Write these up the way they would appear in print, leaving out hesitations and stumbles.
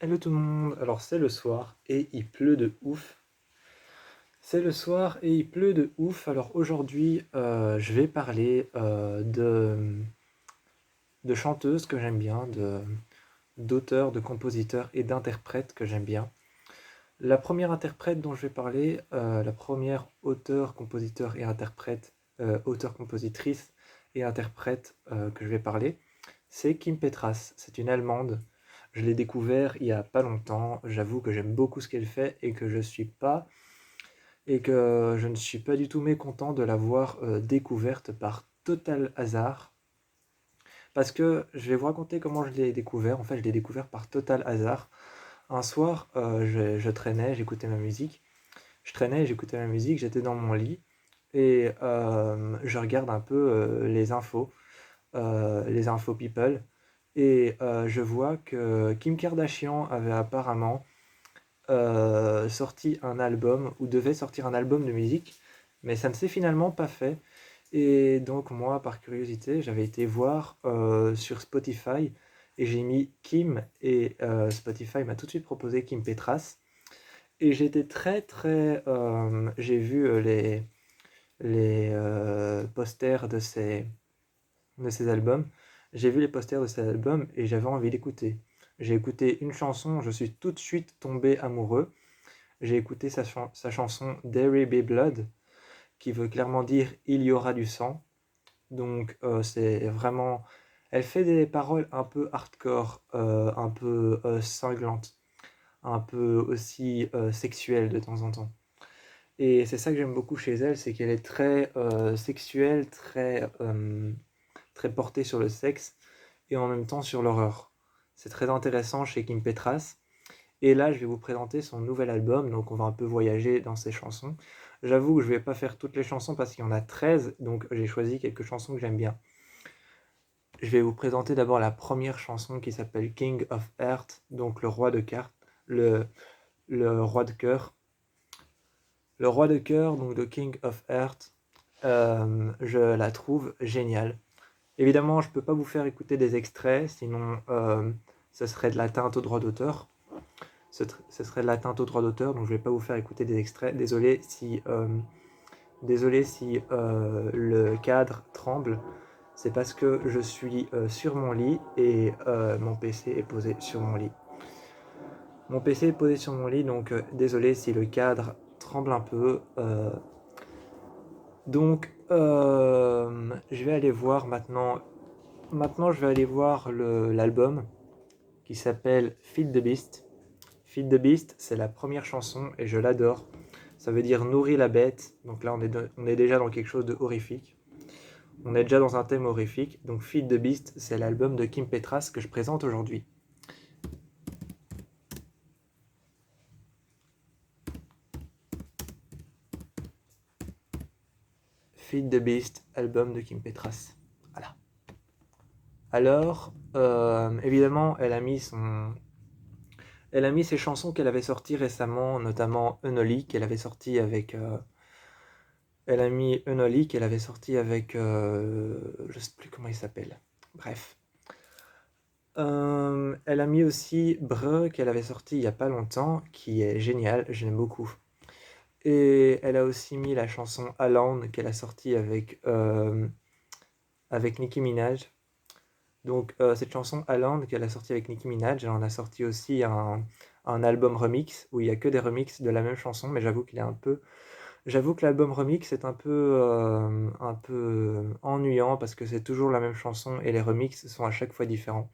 Hello tout le monde, alors c'est le soir et il pleut de ouf. C'est le soir et il pleut de ouf, alors aujourd'hui je vais parler de chanteuses que j'aime bien, d'auteurs, de compositeurs et d'interprètes que j'aime bien. La première interprète dont je vais parler, la première auteur, compositeur et interprète, auteur-compositrice et interprète que je vais parler, c'est Kim Petras. C'est une Allemande. Je l'ai découvert il y a pas longtemps. J'avoue que j'aime beaucoup ce qu'elle fait et que je ne suis pas du tout mécontent de l'avoir découverte par total hasard. Parce que je vais vous raconter comment je l'ai découvert. En fait, je l'ai découvert par total hasard. Un soir, je traînais, j'écoutais ma musique. Je traînais, j'écoutais ma musique, j'étais dans mon lit et je regarde un peu les infos people, et je vois que Kim Kardashian avait apparemment sorti un album, ou devait sortir un album de musique, mais ça ne s'est finalement pas fait. Et donc moi, par curiosité, j'avais été voir sur Spotify, et j'ai mis Kim, et Spotify m'a tout de suite proposé Kim Petras. Et j'étais j'ai vu les posters de ces albums. J'ai vu les posters de ces albums et j'avais envie d'écouter. J'ai écouté une chanson, je suis tout de suite tombé amoureux. J'ai écouté sa chanson There Will Be Blood, qui veut clairement dire il y aura du sang. Donc c'est vraiment... Elle fait des paroles un peu hardcore, un peu cinglantes, un peu aussi sexuelles de temps en temps. Et c'est ça que j'aime beaucoup chez elle, c'est qu'elle est très sexuelle, très portée sur le sexe, et en même temps sur l'horreur. C'est très intéressant chez Kim Petras. Et là, je vais vous présenter son nouvel album, donc on va un peu voyager dans ses chansons. J'avoue que je vais pas faire toutes les chansons parce qu'il y en a 13, donc j'ai choisi quelques chansons que j'aime bien. Je vais vous présenter d'abord la première chanson qui s'appelle King of Heart, donc le roi de cartes, le roi de cœur. Le roi de cœur, donc de King of Heart, je la trouve géniale. Évidemment, je ne peux pas vous faire écouter des extraits, sinon ce serait de l'atteinte au droit d'auteur. Ce serait de l'atteinte au droit d'auteur, donc je ne vais pas vous faire écouter des extraits. Désolé si le cadre tremble. C'est parce que je suis sur mon lit et mon PC est posé sur mon lit. Mon PC est posé sur mon lit, donc désolé si le cadre tremble un peu. Donc, je vais aller voir maintenant. Maintenant, je vais aller voir l'album qui s'appelle Feed the Beast. Feed the Beast, c'est la première chanson et je l'adore. Ça veut dire nourrir la bête. Donc là, on est déjà dans quelque chose de horrifique. On est déjà dans un thème horrifique. Donc Feed the Beast, c'est l'album de Kim Petras que je présente aujourd'hui. Feed the Beast, album de Kim Petras. Voilà. Alors, évidemment, elle a mis ses chansons qu'elle avait sorties récemment, notamment Unholy, qu'elle avait sorti avec... elle a mis Unholy, qu'elle avait sorti avec... je sais plus comment il s'appelle. Bref. Elle a mis aussi Breu, qu'elle avait sorti il y a pas longtemps, qui est génial, je l'aime beaucoup. Et elle a aussi mis la chanson Alan, qu'elle a sortie avec Nicki Minaj. Donc cette chanson Alan qu'elle a sortie avec Nicki Minaj, elle en a sorti aussi un album remix où il y a que des remixes de la même chanson, mais j'avoue que l'album remix est un peu ennuyant parce que c'est toujours la même chanson et les remixes sont à chaque fois différents.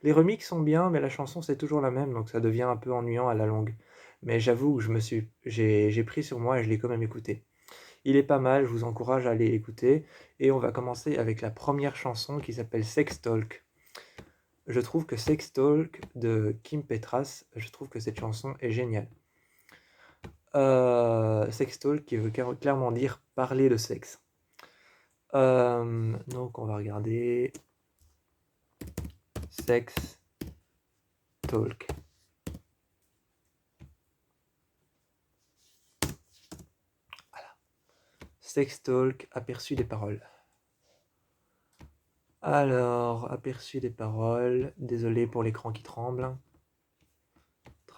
Les remixes sont bien, mais la chanson c'est toujours la même, donc ça devient un peu ennuyant à la longue. Mais j'avoue que j'ai pris sur moi et je l'ai quand même écouté. Il est pas mal, je vous encourage à aller l'écouter. Et on va commencer avec la première chanson qui s'appelle Sex Talk. Je trouve que Sex Talk de Kim Petras, je trouve que cette chanson est géniale. Sex Talk qui veut clairement dire parler de sexe. Donc on va regarder Sex Talk. Sex Talk, aperçu des paroles. Alors, aperçu des paroles. Désolé pour l'écran qui tremble.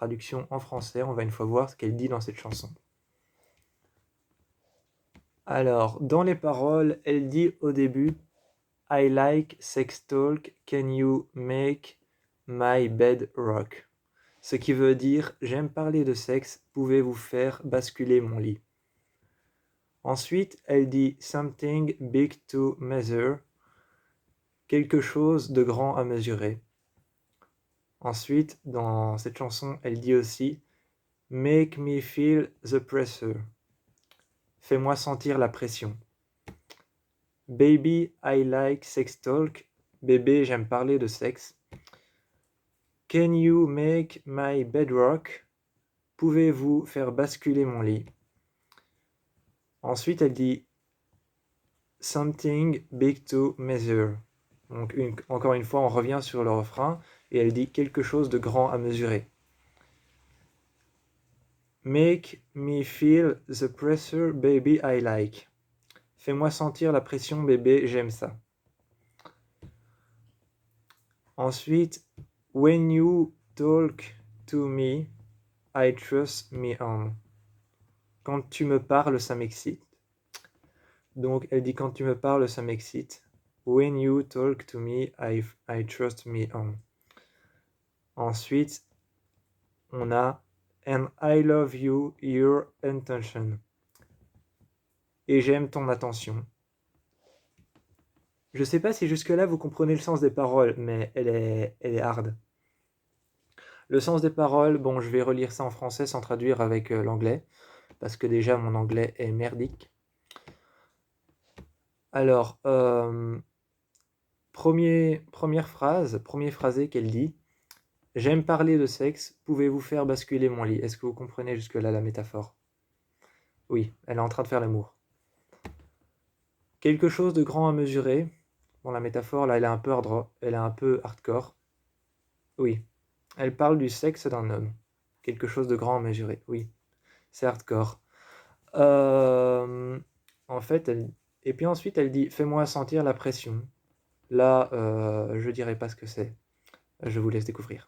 traduction en français. On va une fois voir ce qu'elle dit dans cette chanson. Alors, dans les paroles, elle dit au début « I like sex talk, can you make my bed rock ?» Ce qui veut dire « J'aime parler de sexe, pouvez-vous faire basculer mon lit ?» Ensuite, elle dit « Something big to measure » quelque chose de grand à mesurer. Ensuite, dans cette chanson, elle dit aussi « Make me feel the pressure » fais-moi sentir la pression. Baby, I like sex talk. Bébé, j'aime parler de sexe. Can you make my bed rock? Pouvez-vous faire basculer mon lit? Ensuite, elle dit something big to measure. Donc, encore une fois, on revient sur le refrain et elle dit quelque chose de grand à mesurer. Make me feel the pressure, baby, I like. Fais-moi sentir la pression, bébé, j'aime ça. Ensuite, when you talk to me, I trust me on. Quand tu me parles, ça m'excite. Donc, elle dit quand tu me parles, ça m'excite. When you talk to me, I trust me on. Ensuite, on a and I love you, your intention. Et j'aime ton attention. Je sais pas si jusque-là vous comprenez le sens des paroles, mais elle est hard. Le sens des paroles, bon, je vais relire ça en français sans traduire avec l'anglais, parce que déjà mon anglais est merdique. Alors, premier phrasé qu'elle dit. J'aime parler de sexe, pouvez-vous faire basculer mon lit? Est-ce que vous comprenez jusque-là la métaphore? Oui, elle est en train de faire l'amour. Quelque chose de grand à mesurer. Bon, la métaphore, là, elle est un peu hardcore. Oui, elle parle du sexe d'un homme. Quelque chose de grand à mesurer, oui. C'est hardcore. En fait, et puis ensuite, elle dit « Fais-moi sentir la pression ». Là, je dirais pas ce que c'est. Je vous laisse découvrir.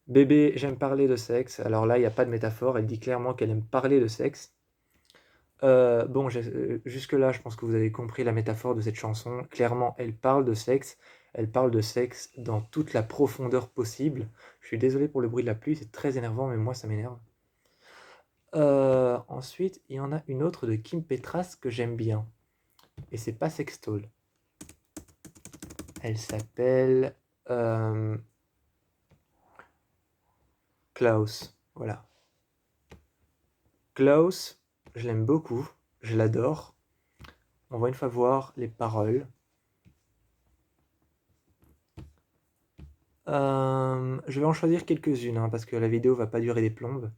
Bébé, j'aime parler de sexe. Alors là, il n'y a pas de métaphore. Elle dit clairement qu'elle aime parler de sexe. Bon, jusque-là, je pense que vous avez compris la métaphore de cette chanson. Clairement, elle parle de sexe. Elle parle de sexe dans toute la profondeur possible. Je suis désolé pour le bruit de la pluie, c'est très énervant, mais moi, ça m'énerve. Ensuite, il y en a une autre de Kim Petras que j'aime bien. Et c'est pas Sextol. Elle s'appelle Klaus. Voilà. Klaus, je l'aime beaucoup. Je l'adore. On va une fois voir les paroles. Je vais en choisir quelques-unes, hein, parce que la vidéo va pas durer des plombes.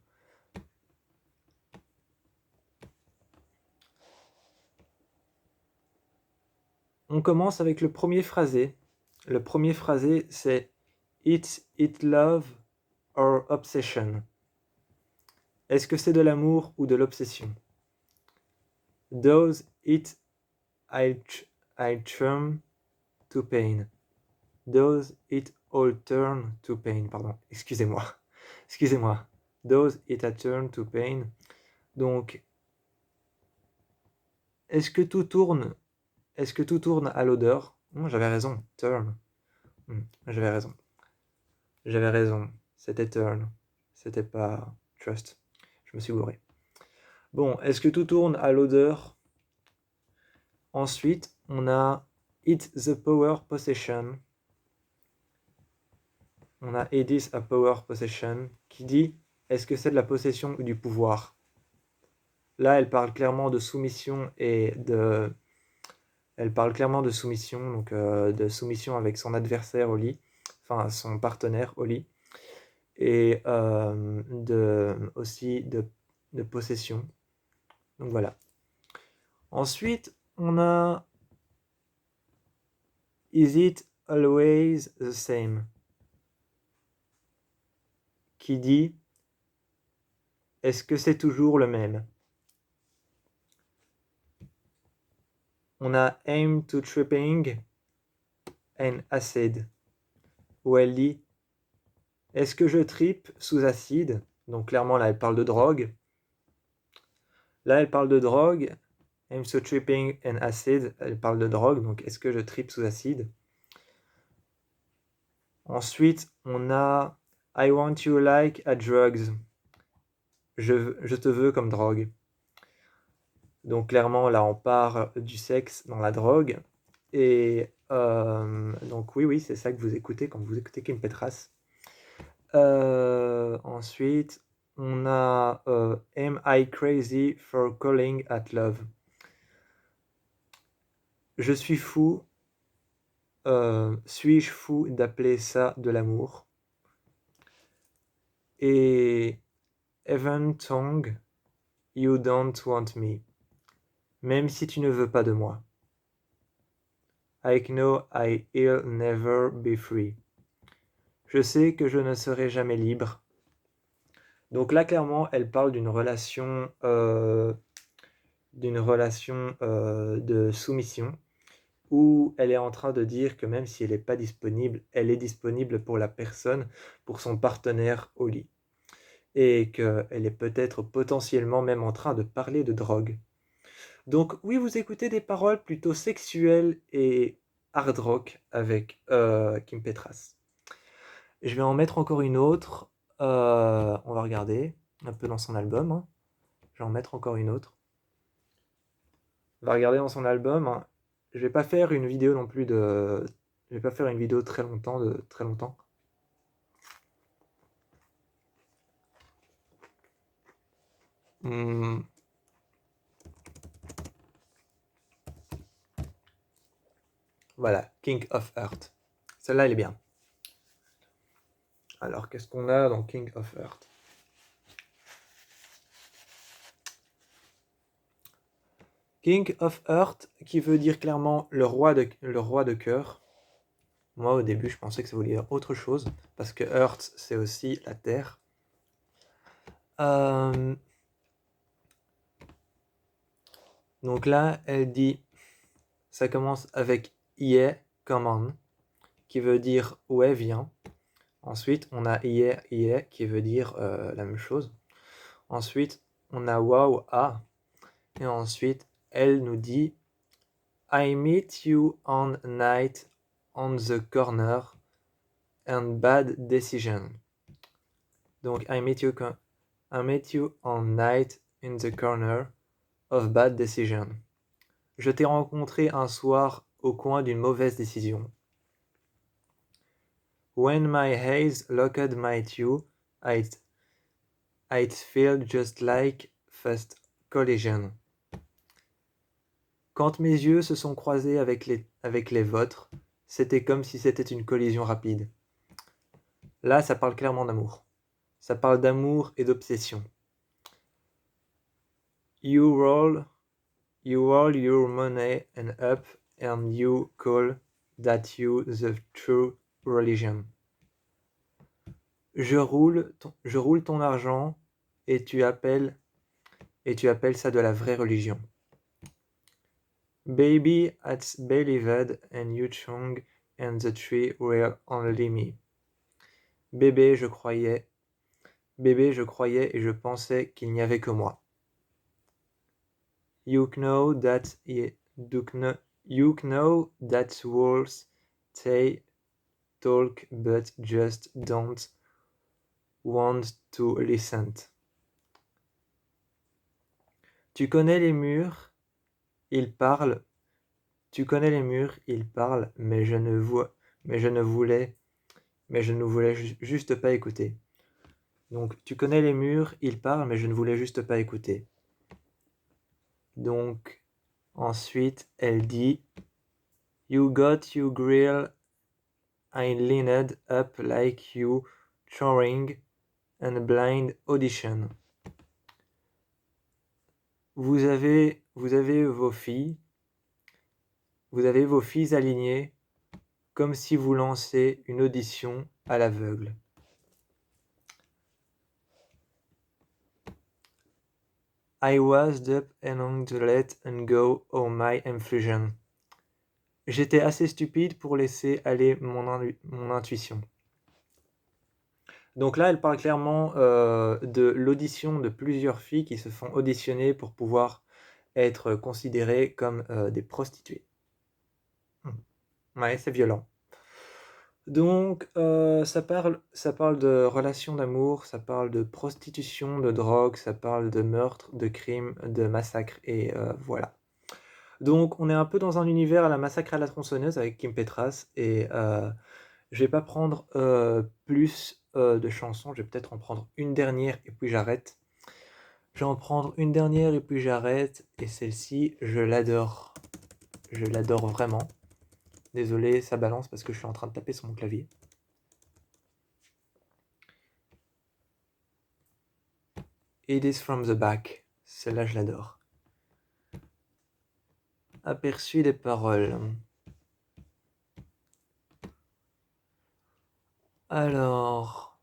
On commence avec le premier phrasé. Le premier phrasé, c'est « It's it love or obsession ». Est-ce que c'est de l'amour ou de l'obsession? « Does it I turn to pain ». « Does it all turn to pain ». Pardon, excusez-moi. Excusez-moi. « Does it all turn to pain ». Donc, est-ce que tout tourne à l'odeur? J'avais raison, turn. J'avais raison. J'avais raison, c'était turn. C'était pas trust. Je me suis gouré. Bon, est-ce que tout tourne à l'odeur? Ensuite, on a It's the power possession. On a It is a power possession qui dit est-ce que c'est de la possession ou du pouvoir? Là, elle parle clairement de soumission et de... Elle parle clairement de soumission, donc de soumission avec son adversaire au lit, enfin son partenaire au lit, et aussi de possession. Donc voilà. Ensuite, on a Is it always the same? Qui dit est-ce que c'est toujours le même? On a aim to tripping and acid, où elle dit Est-ce que je tripe sous acide? Donc clairement là elle parle de drogue. Là elle parle de drogue. I'm so tripping in acid. Elle parle de drogue. Donc est-ce que je tripe sous acide? Ensuite on a I want you like a drugs. Je te veux comme drogue. Donc clairement là on part du sexe dans la drogue. Et donc oui c'est ça que vous écoutez quand vous écoutez Kim Petras. Ensuite, on a Am I crazy for calling at love? Je suis fou. Suis-je fou d'appeler ça de l'amour? Et Even tongue, you don't want me. Même si tu ne veux pas de moi. I know I'll never be free. Je sais que je ne serai jamais libre. Donc là, clairement, elle parle d'une relation de soumission, où elle est en train de dire que même si elle n'est pas disponible, elle est disponible pour la personne, pour son partenaire au lit. Et qu'elle est peut-être potentiellement même en train de parler de drogue. Donc oui, vous écoutez des paroles plutôt sexuelles et hard rock avec Kim Petras. Je vais en mettre encore une autre. On va regarder un peu dans son album. Hein. Je vais en mettre encore une autre. On va regarder dans son album. Hein. Je vais pas faire une vidéo non plus de. Je vais pas faire une vidéo très longtemps de très longtemps. Voilà, King of Earth. Celle-là, elle est bien. Alors, qu'est-ce qu'on a dans King of Earth? King of Earth, qui veut dire clairement le roi de cœur. Moi, au début, je pensais que ça voulait dire autre chose, parce que Earth, c'est aussi la terre. Donc là, elle dit, ça commence avec yeah, come on, qui veut dire ouais, viens. Ensuite, on a yeah, yeah, qui veut dire la même chose. Ensuite, on a wow, ah. Et ensuite, elle nous dit I meet you on night on the corner and bad decision. Donc, I meet you on night in the corner of bad decision. Je t'ai rencontré un soir au coin d'une mauvaise décision. When my eyes looked at you, I'd feel just like fast collision. Quand mes yeux se sont croisés avec les vôtres, c'était comme si c'était une collision rapide. Là, ça parle clairement d'amour. Ça parle d'amour et d'obsession. You roll your money and up and you call that you the true religion. Je roule ton argent et tu appelles ça de la vraie religion. Baby, it's believed and you chung and the tree were only me. Bébé, je croyais et je pensais qu'il n'y avait que moi. You know that wolves they talk but just don't want to listen. Tu connais les murs, ils parlent. Tu connais les murs, ils parlent, mais je ne voulais juste pas écouter. Donc, tu connais les murs, ils parlent, mais je ne voulais juste pas écouter. Donc, ensuite, elle dit You got your grill, I leaned up like you touring and blind audition. Vous avez vos filles alignées comme si vous lancez une audition à l'aveugle. I was up and to let and go of my infusion. J'étais assez stupide pour laisser aller mon intuition. Donc là, elle parle clairement de l'audition de plusieurs filles qui se font auditionner pour pouvoir être considérées comme des prostituées. Ouais, c'est violent. Donc, ça parle de relations d'amour, ça parle de prostitution, de drogue, ça parle de meurtre, de crime, de massacre et voilà. Donc on est un peu dans un univers à la Massacre à la tronçonneuse avec Kim Petras et je vais pas prendre, plus, de chansons, je vais peut-être en prendre une dernière et puis j'arrête. Je vais en prendre une dernière et puis j'arrête et celle-ci, je l'adore. Je l'adore vraiment. Désolé, ça balance parce que je suis en train de taper sur mon clavier. It is from the back. Celle-là, je l'adore. Aperçu des paroles. Alors,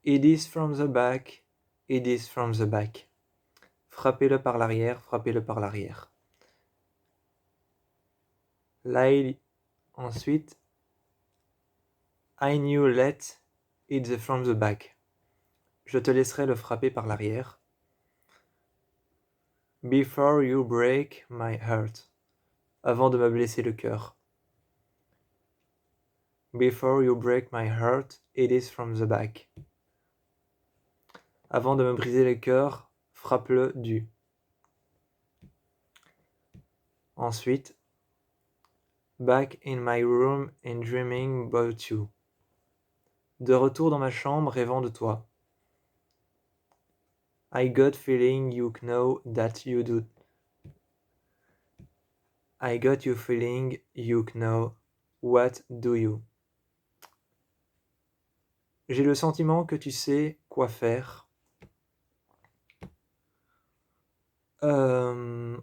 it is from the back. It is from the back. Frappez-le par l'arrière, frappez-le par l'arrière. Là, ensuite, I knew let it from the back. Je te laisserai le frapper par l'arrière. Before you break my heart. Avant de me blesser le cœur. Before you break my heart, it is from the back. Avant de me briser le cœur, frappe-le du. Ensuite, back in my room and dreaming about you. De retour dans ma chambre rêvant de toi. I got feeling you know that you do. I got you feeling you know what do you. J'ai le sentiment que tu sais quoi faire. Oh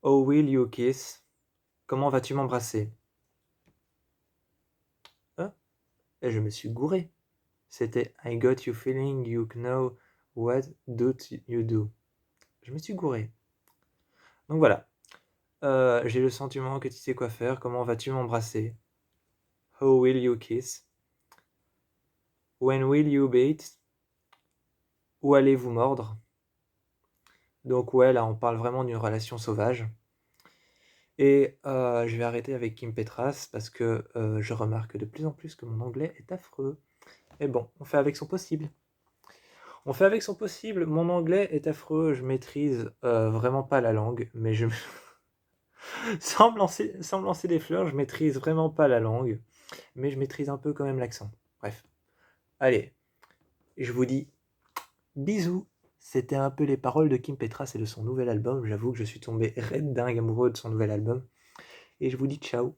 will you kiss? Comment vas-tu m'embrasser? Ah, et je me suis gouré. C'était I got you feeling you know what do you do. Je me suis gouré. Donc voilà. J'ai le sentiment que tu sais quoi faire. Comment vas-tu m'embrasser? How will you kiss? When will you bite? Où allez-vous mordre? Donc ouais, là on parle vraiment d'une relation sauvage. Et je vais arrêter avec Kim Petras parce que je remarque de plus en plus que mon anglais est affreux. Mais bon, on fait avec son possible. On fait avec son possible. Mon anglais est affreux, je maîtrise vraiment pas la langue, mais je... sans me lancer des fleurs, je maîtrise vraiment pas la langue, mais je maîtrise un peu quand même l'accent. Bref. Allez, je vous dis bisous. C'était un peu les paroles de Kim Petras et de son nouvel album. J'avoue que je suis tombé raide dingue amoureux de son nouvel album. Et je vous dis ciao.